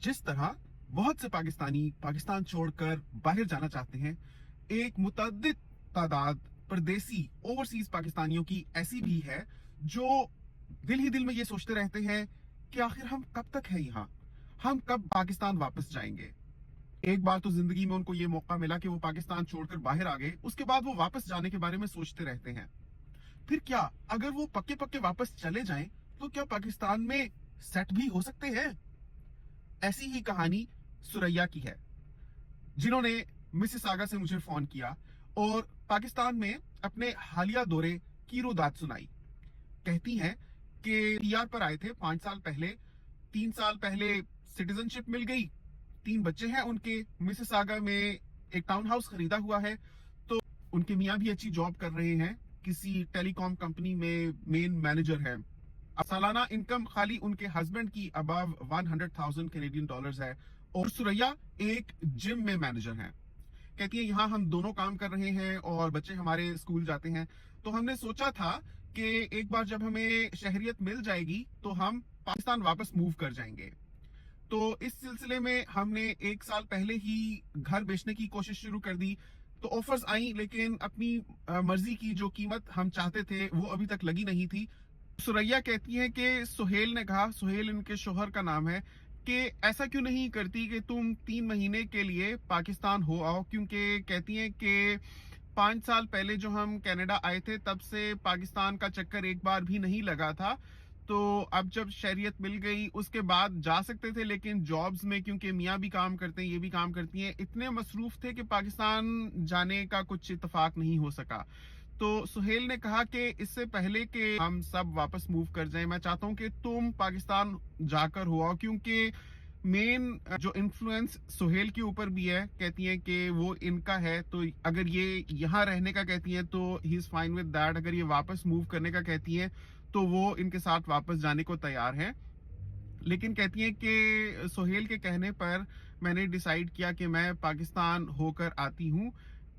जिस तरह बहुत से पाकिस्तानी पाकिस्तान छोड़कर बाहर जाना चाहते हैं, एक मुतअद्दिद तादाद परदेसी ओवरसीज पाकिस्तानियों की ऐसी भी है जो दिल ही दिल में ये सोचते रहते हैं कि आखिर हम कब तक है यहाँ, हम कब पाकिस्तान वापस जाएंगे। एक बार तो जिंदगी में उनको ये मौका मिला कि वो पाकिस्तान छोड़कर बाहर आ गए, उसके बाद वो वापस जाने के बारे में सोचते रहते हैं। फिर क्या अगर वो पक्के पक्के वापस चले जाएं तो क्या पाकिस्तान में सेट भी हो सकते हैं? ऐसी ही कहानी सुरैया की है, जिन्होंने मिसिसागा से मुझे फोन किया और पाकिस्तान में अपने हालिया दौरे की रुदात सुनाई। कहती हैं कि पीआर पर आए थे 5 साल पहले, 3 साल पहले सिटीजनशिप मिल गई, 3 बच्चे हैं उनके, मिसिसागा में एक टाउन हाउस खरीदा हुआ है, तो उनके मियाँ भी अच्छी जॉब कर रहे हैं, किसी टेलीकॉम कंपनी में मेन मैनेजर है। सालाना इनकम खाली उनके हस्बैंड की अबव 100,000 कैनेडियन डॉलर्स है और सुरैया एक जिम में मैनेजर हैं। कहती है यहाँ हम दोनों काम कर रहे हैं और बच्चे हमारे स्कूल जाते हैं, तो हमने सोचा था कि एक बार जब हमें शहरियत मिल जाएगी तो हम पाकिस्तान वापस मूव कर जाएंगे। तो इस सिलसिले में हमने 1 साल पहले ही घर बेचने की कोशिश शुरू कर दी। तो ऑफर्स आई, लेकिन अपनी मर्जी की जो कीमत हम चाहते थे वो अभी तक लगी नहीं थी। सुरैया कहती है कि सुहेल ने कहा, सुहेल इनके शोहर का नाम है, कि ऐसा क्यों नहीं करती कि तुम 3 महीने के लिए पाकिस्तान हो आओ, क्योंकि कहती हैं कि 5 साल पहले जो हम कनाडा आए थे तब से पाकिस्तान का चक्कर एक बार भी नहीं लगा था। तो अब जब शहरियत मिल गई उसके बाद जा सकते थे, लेकिन जॉब्स में क्योंकि मियाँ भी काम करते हैं, ये भी काम करती हैं, इतने मसरूफ थे कि पाकिस्तान जाने का कुछ इत्तेफाक नहीं हो सका। तो सुहेल ने कहा कि इससे पहले कि हम सब वापस मूव कर जाएं, मैं चाहता हूं कि तुम पाकिस्तान जाकर हो आओ, क्योंकि मेन जो इन्फ्लुएंस सुहेल के ऊपर भी है। कहती हैं कि वो इनका है, तो अगर ये यहाँ रहने का कहती हैं तो he is fine with that, अगर ये वापस मूव करने का कहती हैं तो वो इनके साथ वापस जाने को तैयार है। लेकिन कहती हैं कि सुहेल के कहने पर मैंने डिसाइड किया कि मैं पाकिस्तान होकर आती हूँ।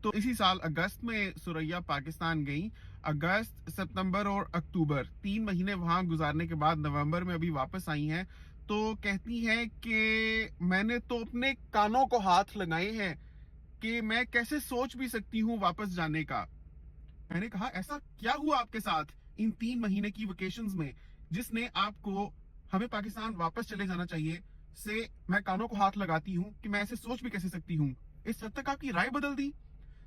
तो इसी साल अगस्त में सुरैया पाकिस्तान गई। अगस्त, सितंबर और अक्टूबर 3 महीने वहां गुजारने के बाद नवंबर में अभी वापस आई हैं। तो कहती हैं कि मैंने तो अपने कानों को हाथ लगाए हैं कि मैं कैसे सोच भी सकती हूँ वापस जाने का। मैंने कहा ऐसा क्या हुआ आपके साथ इन 3 महीने की वेकेशंस में जिसने आपको हमें पाकिस्तान वापस चले जाना चाहिए से मैं कानों को हाथ लगाती हूँ कि मैं ऐसे सोच भी कैसे सकती हूँ, इस हद तक आपकी राय बदल दी।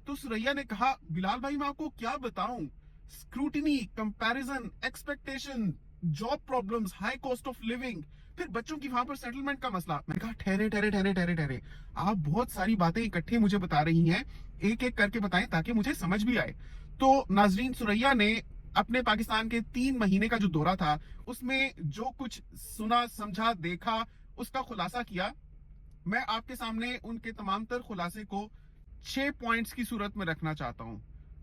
तो सुरैया ने कहा बिलाल भाई मैं आपको क्या बताऊं, scrutiny, comparison, expectation, job problems, high cost of living, फिर बच्चों की वहां पर सेटलमेंट का मसला। मैंने कहा ठहरे ठहरे ठहरे ठहरे ठहरे, आप बहुत सारी बातें इकट्ठे मुझे बता रही हैं, एक एक करके बताएं ताकि मुझे समझ भी आए। तो नाजरीन, सुरैया ने अपने पाकिस्तान के 3 महीने का जो दौरा था उसमें जो कुछ सुना, समझा, देखा, उसका खुलासा किया। मैं आपके सामने उनके तमाम तर खुलासे को 6 पॉइंट्स की सूरत में रखना चाहता हूं।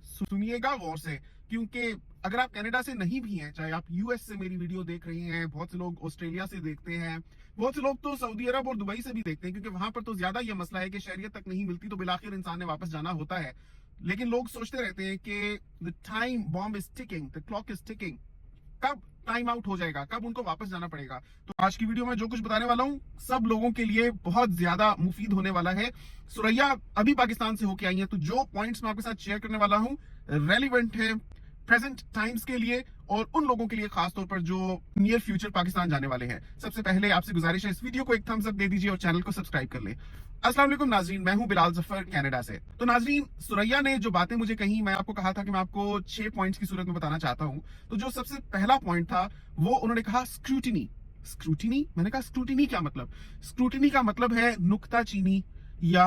सुनिएगा गौर से, क्योंकि अगर आप कनाडा से नहीं भी हैं, चाहे आप यूएस से मेरी वीडियो देख रहे हैं, बहुत से लोग ऑस्ट्रेलिया से देखते हैं, बहुत से लोग तो सऊदी अरब और दुबई से भी देखते हैं, क्योंकि वहां पर तो ज्यादा यह मसला है कि शहरियत तक नहीं मिलती तो बिलाखिर इंसान ने वापस जाना होता है। लेकिन लोग सोचते रहते हैं कि the time bomb is ticking, the clock is ticking, कब टाइम आउट हो जाएगा, कब उनको वापस जाना पड़ेगा। तो आज की वीडियो में जो कुछ बताने वाला हूं सब लोगों के लिए बहुत ज्यादा मुफीद होने वाला है। सुरैया अभी पाकिस्तान से होके आई है, तो जो पॉइंट्स मैं आपके साथ शेयर करने वाला हूं रेलिवेंट है प्रेजेंट टाइम्स के लिए और उन लोगों के लिए खासतौर पर जो नियर फ्यूचर पाकिस्तान जाने वाले हैं। सबसे पहले आपसे गुजारिश है इस वीडियो को एक थम्स अप दे दीजिए और चैनल को सब्सक्राइब कर ले। अस्सलाम वालेकुम नाजरीन, मैं हूं बिलाल जफर कनाडा से। तो नाजरीन, सुरैया ने जो बातें मुझे कही, मैं आपको कहा था कि मैं आपको 6 पॉइंट्स की सूरत में बताना चाहता हूं। तो जो सबसे पहला पॉइंट था वो उन्होंने कहा स्क्रूटिनी। स्क्रूटिनी, मैंने कहा स्क्रूटिनी क्या मतलब? स्क्रूटिनी का मतलब है नुक्ताचीनी, या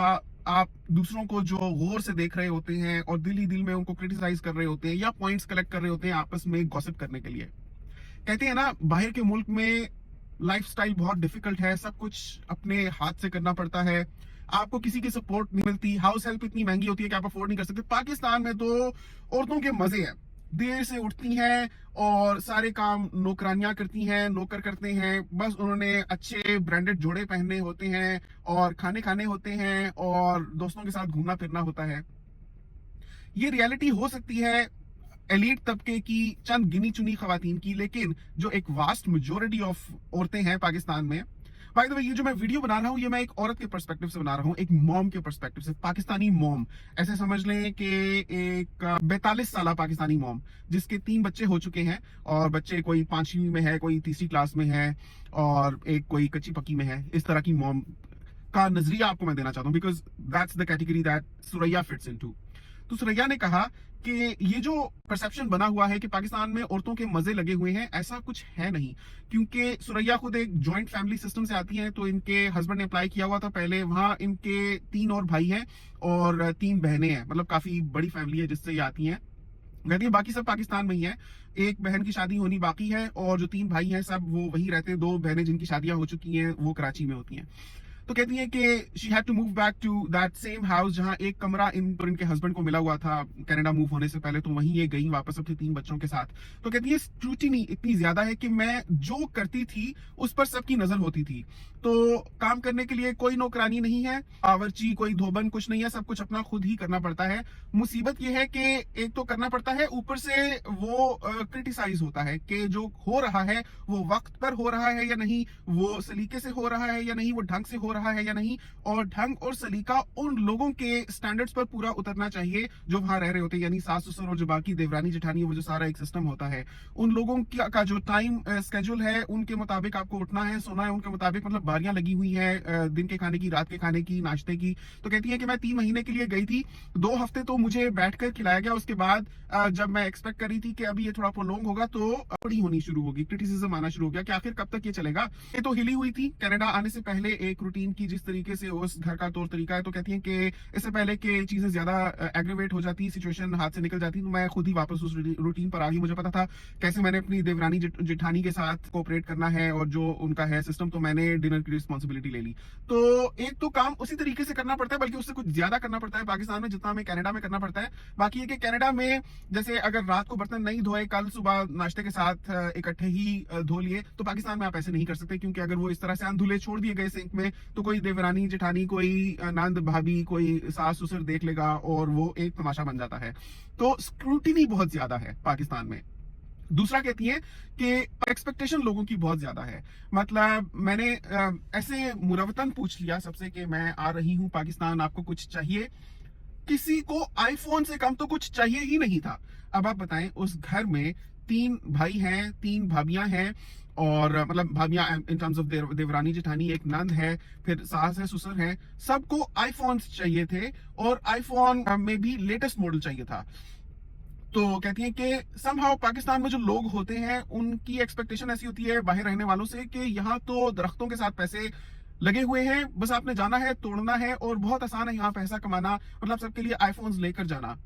आप दूसरों को जो गौर से देख रहे होते हैं और दिल ही दिल में उनको क्रिटिसाइज कर रहे होते हैं या पॉइंट्स कलेक्ट कर रहे होते हैं आपस में गॉसिप करने के लिए। कहते हैं ना, बाहर के मुल्क में लाइफस्टाइल बहुत डिफिकल्ट है, सब कुछ अपने हाथ से करना पड़ता है, आपको किसी की सपोर्ट नहीं मिलती, हाउस हेल्प इतनी महंगी होती है कि आप अफोर्ड नहीं कर सकते। पाकिस्तान में तो औरतों के मजे हैं, देर से उठती हैं और सारे काम नौकरानियां करती हैं, नौकर करते हैं, बस उन्होंने अच्छे ब्रांडेड जोड़े पहनने होते हैं और खाने खाने होते हैं और दोस्तों के साथ घूमना फिरना होता है। ये रियलिटी हो सकती है एलीट तबके की, चंद गिनी चुनी खवातीन की, लेकिन जो एक वास्ट मेजोरिटी ऑफ औरतें हैं पाकिस्तान में बाय द वे, ये जो मैं वीडियो बना रहा हूँ ये मैं एक औरत के पर्सपेक्टिव से बना रहा हूँ, एक मॉम के पर्सपेक्टिव से, पाकिस्तानी मॉम। ऐसे समझ लें कि एक 42 साल पाकिस्तानी मॉम जिसके 3 बच्चे हो चुके हैं, और बच्चे कोई 5वीं में है, कोई तीसरी क्लास में है, और एक कोई कच्ची पक्की में है। इस तरह की मॉम का नजरिया आपको मैं देना चाहता हूँ, because that's the category that Suraiya fits into. तो सुरैया ने कहा कि ये जो परसेप्शन बना हुआ है कि पाकिस्तान में औरतों के मजे लगे हुए हैं, ऐसा कुछ है नहीं। क्योंकि सुरैया खुद एक जॉइंट फैमिली सिस्टम से आती हैं, तो इनके हस्बैंड ने अप्लाई किया हुआ था पहले, वहां इनके 3 और भाई हैं और 3 बहनें हैं, मतलब काफी बड़ी फैमिली है जिससे ये आती हैं। कहती है बाकी सब पाकिस्तान में ही है, एक बहन की शादी होनी बाकी है, और जो 3 भाई हैं सब वो वहीं रहते हैं। 2 बहनें जिनकी शादियां हो चुकी हैं वो कराची में होती हैं। तो कहती है कि she had to move back to that same house जहां एक कमरा इनके हस्बैंड को मिला हुआ था कनाडा मूव होने से पहले, तो वहीं ये गई वापस अपने 3 बच्चों के साथ। तो कहती है स्क्रूटिनी इतनी ज्यादा है कि मैं जो करती थी उस पर सबकी नजर होती थी। तो काम करने के लिए कोई नौकरानी नहीं है, बावर्ची कोई धोबन कुछ नहीं है, सब कुछ अपना खुद ही करना पड़ता है। मुसीबत ये है कि एक तो करना पड़ता है, ऊपर से वो क्रिटिसाइज होता है कि जो हो रहा है वो वक्त पर हो रहा है या नहीं, वो सलीके से हो रहा है या नहीं, वो ढंग से हो रहा है या नहीं, और ढंग और सलीका उन लोगों के स्टैंडर्ड्स पर पूरा उतरना चाहिए जो वहां रह रहे होते हैं, यानी सास ससुर और जो बाकी देवरानी जेठानी, वो जो सारा एक सिस्टम होता है, उन लोगों का जो टाइम स्केड्यूल है उनके मुताबिक आपको उठना है, सोना है उनके मुताबिक, मतलब बारियां लगी हुई है दिन के खाने की, रात के खाने की, नाश्ते की। तो कहती है कि मैं 3 महीने के लिए गई थी, 2 हफ्ते तो मुझे बैठकर खिलाया गया, उसके बाद जब मैं एक्सपेक्ट कर रही थी कि अभी ये थोड़ा प्रोलॉन्ग होगा तो बड़ी होनी शुरू होगी, क्रिटिसिज्म आना शुरू हो गया कि आखिर कब तक ये चलेगा। ये तो हिली हुई थी कनाडा आने से पहले एक रूटीन की, जिस तरीके से उस घर का तौर तरीका है। तो कहती है कि इससे पहले कि चीजें ज्यादा एग्रीवेट हो जाती, सिचुएशन हाथ से निकल जाती, तो मैं खुद ही वापस उस रूटीन पर आ गई। मुझे पता था कैसे मैंने अपनी देवरानी जेठानी के साथ कोऑपरेट करना है और जो उनका है सिस्टम, तो मैंने डिनर की रिस्पॉन्सिबिलिटी ले ली। तो एक तो काम उसी तरीके से करना पड़ता है, बल्कि उससे कुछ ज्यादा करना पड़ता है पाकिस्तान में जितना हमें कनाडा में करना पड़ता है। बाकी है कि कनाडा में जैसे अगर रात को बर्तन नहीं धोए, कल सुबह नाश्ते के साथ इकट्ठे ही धो लिए, तो पाकिस्तान में आप ऐसे नहीं कर सकते, क्योंकि अगर वो इस तरह से अनधुले छोड़ दिए गए सिंक में, तो कोई देवरानी जेठानी, कोई नंद भाभी, कोई सास ससुर देख लेगा और वो एक तमाशा बन जाता है। तो स्क्रूटिनी बहुत ज्यादा है पाकिस्तान में। दूसरा कहती है कि एक्सपेक्टेशन लोगों की बहुत ज्यादा है। मतलब मैंने ऐसे मुरवतन पूछ लिया सबसे कि मैं आ रही हूं पाकिस्तान, आपको कुछ चाहिए? किसी को आईफोन से कम तो कुछ चाहिए ही नहीं था। अब आप बताएं, उस घर में 3 भाई हैं, 3 भाभियां हैं, और मतलब भाभियां in terms of Devrani Jethani, एक नंद है, फिर सास है, ससुर है, सबको आईफोन्स चाहिए थे, और आईफोन में भी लेटेस्ट मॉडल चाहिए था। तो कहती है कि समहाउ पाकिस्तान में जो लोग होते हैं उनकी एक्सपेक्टेशन ऐसी होती है बाहर रहने वालों से कि यहाँ तो दरख्तों के साथ पैसे लगे हुए हैं, बस आपने जाना है, तोड़ना है, और बहुत आसान है यहाँ पैसा कमाना, मतलब सबके लिए आईफोन्स लेकर जाना।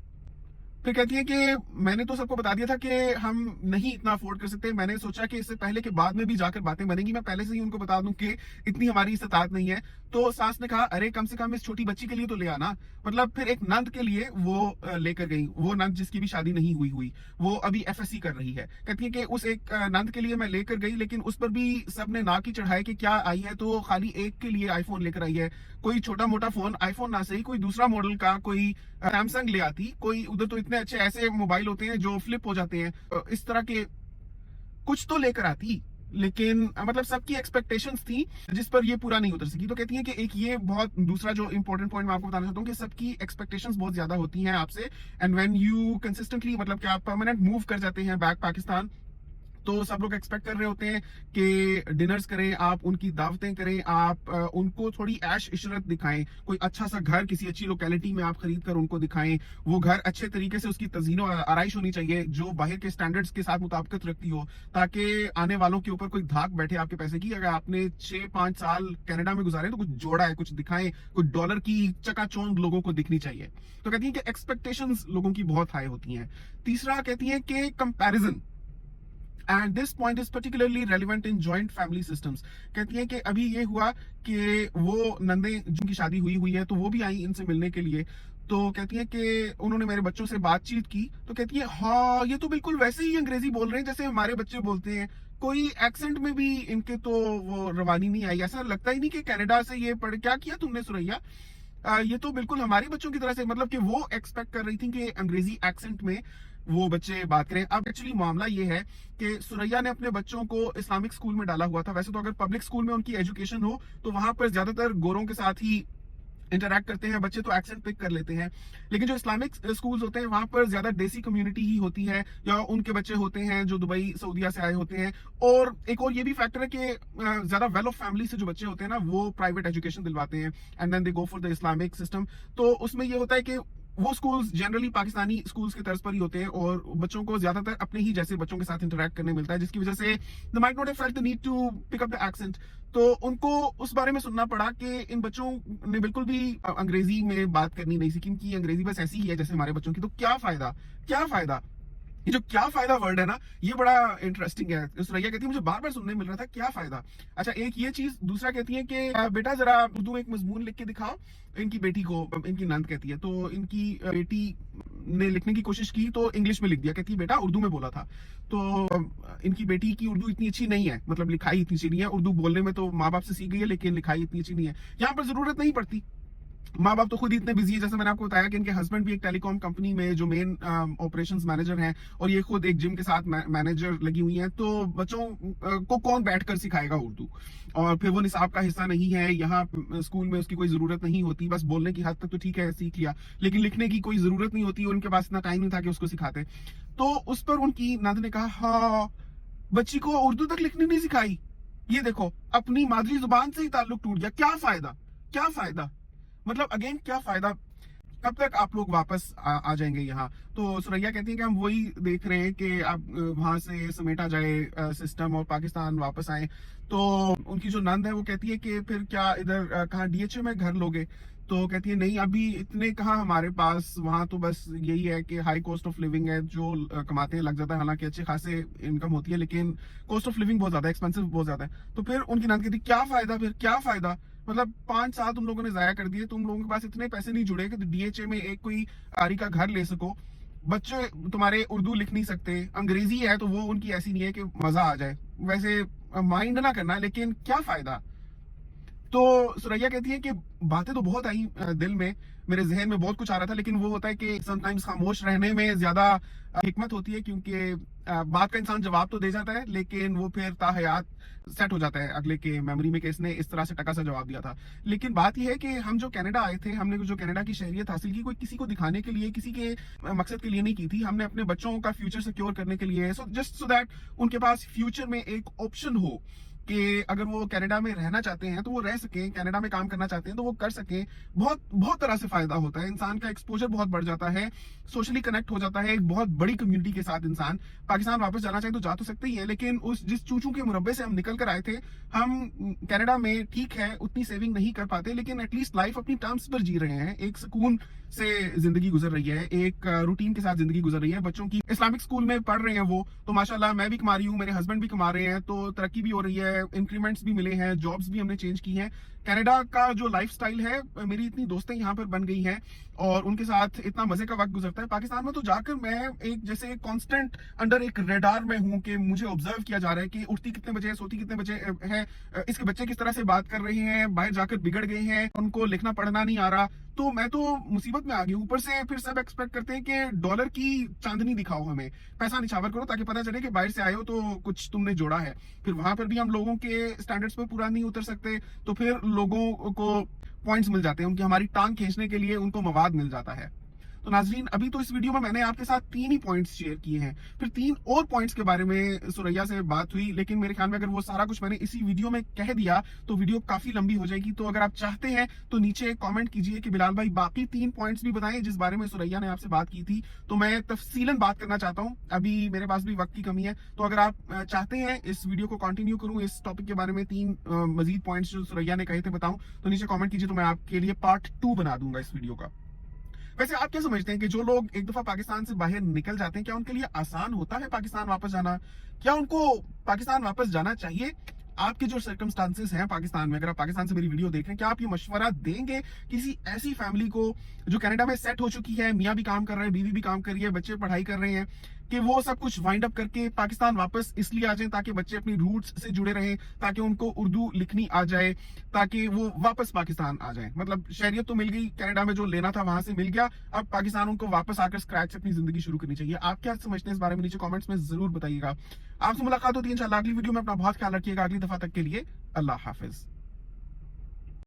फिर कहती है कि मैंने तो सबको बता दिया था कि हम नहीं इतना अफोर्ड कर सकते। मैंने सोचा कि इससे पहले के बाद में भी जाकर बातें बनेंगी, मैं पहले से ही उनको बता दूं कि इतनी हमारी इस्तात नहीं है। तो सास ने कहा अरे कम से कम इस छोटी बच्ची के लिए तो ले आना। मतलब फिर एक नंद के लिए वो लेकर गई, वो नंद जिसकी भी शादी नहीं हुई, वो अभी एफएससी कर रही है। कहती है कि उस एक नंद के लिए मैं लेकर गई, लेकिन उस पर भी सबने नाक ही चढ़ाए कि क्या आई है, तो खाली एक के लिए आईफोन लेकर आई है। कोई छोटा मोटा फोन, आईफोन ना सही, कोई दूसरा मॉडल का, कोई सैमसंग ले आती, कोई उधर तो इतने अच्छे ऐसे मोबाइल होते हैं जो फ्लिप हो जाते हैं, इस तरह के कुछ तो लेकर आती। लेकिन मतलब सबकी एक्सपेक्टेशंस थी जिस पर ये पूरा नहीं उतर सकी। तो कहती है कि एक ये बहुत दूसरा जो इंपॉर्टेंट पॉइंट मैं आपको बताना चाहता हूँ कि सबकी एक्सपेक्टेशंस बहुत ज्यादा होती हैं आपसे, एंड व्हेन यू कंसिस्टेंटली, मतलब कि आप परमानेंट मूव कर जाते हैं बैक पाकिस्तान, तो सब लोग एक्सपेक्ट कर रहे होते हैं कि डिनर्स करें आप, उनकी दावतें करें आप, उनको थोड़ी ऐश इशरत दिखाएं, कोई अच्छा सा घर किसी अच्छी लोकेलिटी में आप खरीद कर उनको दिखाएं, वो घर अच्छे तरीके से उसकी तज़ीनो आराइश होनी चाहिए जो बाहर के स्टैंडर्ड्स के साथ मुताबिकत रखती हो, ताकि आने वालों के ऊपर कोई धाक बैठे आपके पैसे की। अगर आपने 6-5 साल कनाडा में गुजारे तो कुछ जोड़ा है, कुछ दिखाएं, कुछ डॉलर की चकाचौंध लोगों को दिखनी चाहिए। तो कहती है कि एक्सपेक्टेशंस लोगों की बहुत हाई होती हैं। तीसरा कहती है कि comparison, and this point is particularly relevant in joint family systems. कहती है कि अभी ये हुआ कि वो नंदे जिनकी शादी हुई है तो वो भी आई इनसे मिलने के लिए। तो कहती है कि उन्होंने मेरे बच्चों से बातचीत की, तो कहती है हाँ ये तो बिल्कुल वैसे ही अंग्रेजी बोल रहे हैं जैसे हमारे बच्चे बोलते हैं, कोई एक्सेंट में भी इनके तो वो रवानी नहीं आई, ऐसा लगता ही नहीं कि कनाडा से ये पढ़ क्या किया तुमने सुरैया, ये तो बिल्कुल हमारे बच्चों की तरह से, मतलब कि वो एक्सपेक्ट कर रही थी कि अंग्रेजी एक्सेंट में वो बच्चे बात करें। अब एक्चुअली मामला ये है कि सुरैया ने अपने बच्चों को इस्लामिक स्कूल में डाला हुआ था। वैसे तो अगर पब्लिक स्कूल में उनकी एजुकेशन हो तो वहां पर ज्यादातर गोरों के साथ ही इंटरैक्ट करते हैं बच्चे, तो एक्सेंट पिक कर लेते हैं। लेकिन जो इस्लामिक स्कूल्स होते हैं वहां पर ज्यादा देसी कम्युनिटी ही होती है, या उनके बच्चे होते हैं जो दुबई सऊदीया से आए होते हैं। और एक और ये भी फैक्टर है कि ज्यादा वेल ऑफ फैमिली से जो बच्चे होते हैं ना, वो प्राइवेट एजुकेशन दिलवाते हैं and then they go for the Islamic system. तो उसमें ये होता है कि वो स्कूल्स जनरली पाकिस्तानी स्कूल्स की तर्ज पर ही होते हैं और बच्चों को ज्यादातर अपने ही जैसे बच्चों के साथ इंटरैक्ट करने मिलता है, जिसकी वजह से they might not have felt the need to pick up the accent. तो उनको उस बारे में सुनना पड़ा कि इन बच्चों ने बिल्कुल भी अंग्रेजी में बात करनी नहीं सीखी, इनकी अंग्रेजी बस ऐसी ही है जैसे हमारे बच्चों की। तो क्या फायदा, क्या फायदा? ये जो क्या फायदा वर्ड है ना, ये बड़ा इंटरेस्टिंग है। सुरैया कहती है मुझे बार बार सुनने मिल रहा था क्या फायदा। अच्छा, एक ये चीज। दूसरा कहती है कि बेटा जरा उर्दू में एक मजमून लिख के दिखाओ इनकी बेटी को। इनकी नंद कहती है, तो इनकी बेटी ने लिखने की कोशिश की तो इंग्लिश में लिख दिया। कहती है बेटा उर्दू में बोला था। तो इनकी बेटी की उर्दू इतनी अच्छी नहीं है, मतलब लिखाई इतनी अच्छी नहीं है। उर्दू बोलने में तो माँ बाप से सीख गई है, लेकिन लिखाई इतनी अच्छी नहीं है। यहाँ पर जरूरत नहीं पड़ती, माँ बाप तो खुद ही इतने बिजी है। जैसे मैंने आपको बताया कि इनके हस्बैंड भी एक टेलीकॉम कंपनी में जो मेन ऑपरेशंस मैनेजर हैं, और ये खुद एक जिम के साथ मैनेजर लगी हुई हैं। तो बच्चों को कौन बैठकर सिखाएगा उर्दू? और फिर वो निसाब का हिस्सा नहीं है, यहाँ स्कूल में उसकी कोई जरूरत नहीं होती। बस बोलने की हद तक तो ठीक है, सीख लिया, लेकिन लिखने की कोई जरूरत नहीं होती। उनके पास इतना टाइम नहीं था कि उसको सिखाते। तो उस पर उनकी नंद ने कहा, हाँ बच्ची को उर्दू तक लिखनी नहीं सिखाई, ये देखो अपनी मादरी जुबान से ही ताल्लुक टूट गया। क्या फायदा, क्या फायदा? मतलब अगेन क्या फायदा? कब तक आप लोग वापस आ जाएंगे यहाँ? तो सुरैया कहती है कि हम वही देख रहे हैं कि अब वहां से समेटा जाए सिस्टम और पाकिस्तान वापस आए। तो उनकी जो नंद है वो कहती है कि फिर क्या इधर कहाँ डीएचए में घर लोगे? तो कहती है नहीं अभी इतने कहाँ हमारे पास, वहां तो बस यही है कि हाई कॉस्ट ऑफ लिविंग है, जो कमाते हैं लग जाता है। हालांकि अच्छे खासे इनकम होती है, लेकिन कॉस्ट ऑफ लिविंग बहुत ज्यादा, एक्सपेंसिव बहुत ज्यादा है। तो फिर उनकी नंद कहती है क्या फायदा, फिर क्या फायदा? मतलब 5 साल तुम लोगों ने जाया कर दिए, तुम लोगों के पास इतने पैसे नहीं जुड़े कि डीएचए में एक कोई आरी का घर ले सको। बच्चे तुम्हारे उर्दू लिख नहीं सकते, अंग्रेजी है तो वो उनकी ऐसी नहीं है कि मजा आ जाए। वैसे माइंड ना करना, लेकिन क्या फायदा? तो सुरैया कहती है कि बातें तो बहुत आई दिल में, मेरे जहन में बहुत कुछ आ रहा था, लेकिन वो होता है कि समटाइम्स खामोश रहने में ज्यादा हिकमत होती है। क्योंकि बात का इंसान जवाब तो दे जाता है, लेकिन वो फिर ताहयात सेट हो जाता है अगले के मेमोरी में कि इसने इस तरह से टका सा जवाब दिया था। लेकिन बात यह है कि हम जो कनाडा आए थे, हमने जो कनाडा की शहरियत हासिल की, कोई किसी को दिखाने के लिए, किसी के मकसद के लिए नहीं की थी। हमने अपने बच्चों का फ्यूचर सिक्योर करने के लिए, सो जस्ट सो दैट उनके पास फ्यूचर में एक ऑप्शन हो कि अगर वो कनाडा में रहना चाहते हैं तो वो रह सकें, कनाडा में काम करना चाहते हैं तो वो कर सकें। बहुत बहुत तरह से फायदा होता है, इंसान का एक्सपोजर बहुत बढ़ जाता है, सोशली कनेक्ट हो जाता है एक बहुत बड़ी कम्युनिटी के साथ। इंसान पाकिस्तान वापस जाना चाहे तो जा तो सकते ही है, लेकिन उस जिस चूचू के मुरब्बे से हम निकल कर आए थे, हम कनाडा में ठीक है उतनी सेविंग नहीं कर पाते, लेकिन एटलीस्ट लाइफ अपनी टर्म्स पर जी रहे हैं। एक सुकून से जिंदगी गुजर रही है, एक रूटीन के साथ जिंदगी गुजर रही है। बच्चों की इस्लामिक स्कूल में पढ़ रहे हैं वो, तो माशाल्लाह मैं भी कमा रही हूँ, मेरे हस्बैंड भी कमा रहे हैं, तो तरक्की भी हो रही है, इंक्रीमेंट्स भी मिले हैं, जॉब्स भी हमने चेंज की हैं। कनाडा का जो लाइफस्टाइल है, मेरी इतनी दोस्तें यहाँ पर बन गई हैं और उनके साथ इतना मजे का वक्त गुजरता है। पाकिस्तान में तो जाकर मैं एक जैसे कांस्टेंट अंडर एक रेडार में हूँ कि मुझे ऑब्जर्व किया जा रहा है कि उठती कितने बजे है, सोती कितने बजे है, इसके बच्चे किस तरह से बात कर रहे हैं, बाहर जाकर बिगड़ गए हैं, उनको लिखना पढ़ना नहीं आ रहा। तो मैं तो मुसीबत में आ गई। ऊपर से फिर सब एक्सपेक्ट करते हैं कि डॉलर की चांदनी दिखाओ, हमें पैसा निछावर करो ताकि पता चले कि बाहर से आए हो तो कुछ तुमने जोड़ा है। फिर वहां पर भी हम लोगों के स्टैंडर्ड्स पर पूरा नहीं उतर सकते, तो फिर लोगों को पॉइंट्स मिल जाते हैं, उनकी हमारी टांग खींचने के लिए उनको मवाद मिल जाता है। तो नाजरीन, अभी तो इस वीडियो में मैंने आपके साथ 3 ही पॉइंट्स शेयर किए हैं, फिर 3 और पॉइंट्स के बारे में सुरैया से बात हुई, लेकिन मेरे ख्याल में अगर वो सारा कुछ मैंने इसी वीडियो में कह दिया तो वीडियो काफी लंबी हो जाएगी। तो अगर आप चाहते हैं तो नीचे कमेंट कीजिए कि बिलाल भाई बाकी 3 पॉइंट्स भी बताएं जिस बारे में सुरैया ने आपसे बात की थी, तो मैं तफसीलन बात करना चाहता हूँ। अभी मेरे पास भी वक्त की कमी है, तो अगर आप चाहते हैं इस वीडियो को कंटिन्यू करूँ, इस टॉपिक के बारे में 3 मजीद पॉइंट्स जो सुरैया ने कहे थे बताऊं, तो नीचे कॉमेंट कीजिए, तो मैं आपके लिए पार्ट 2 बना दूंगा इस वीडियो का। वैसे आप क्या समझते हैं कि जो लोग एक दफा पाकिस्तान से बाहर निकल जाते हैं, क्या उनके लिए आसान होता है पाकिस्तान वापस जाना? क्या उनको पाकिस्तान वापस जाना चाहिए? आपके जो सर्कमस्टांसेस हैं पाकिस्तान में, अगर आप पाकिस्तान से मेरी वीडियो देख रहे हैं, क्या आप ये मशवरा देंगे किसी ऐसी फैमिली को जो कनाडा में सेट हो चुकी है, मियाँ भी काम कर रहे हैं, बीवी भी काम कर रही है, बच्चे पढ़ाई कर रहे हैं, कि वो सब कुछ वाइंड अप करके पाकिस्तान वापस इसलिए आ जाएं ताकि बच्चे अपनी रूट्स से जुड़े रहें, ताकि उनको उर्दू लिखनी आ जाए, ताकि वो वापस पाकिस्तान आ जाए। मतलब शहरियत तो मिल गई, कनाडा में जो लेना था वहां से मिल गया, अब पाकिस्तान उनको वापस आकर स्क्रैच से अपनी जिंदगी शुरू करनी चाहिए। आप क्या समझते हैं इस बारे में? नीचे कमेंट्स में जरूर बताइएगा। आपसे मुलाकात होती है इंशाल्लाह अगली वीडियो में। अपना बहुत ख्याल रखिएगा। अगली दफा तक के लिए अल्लाह हाफिज।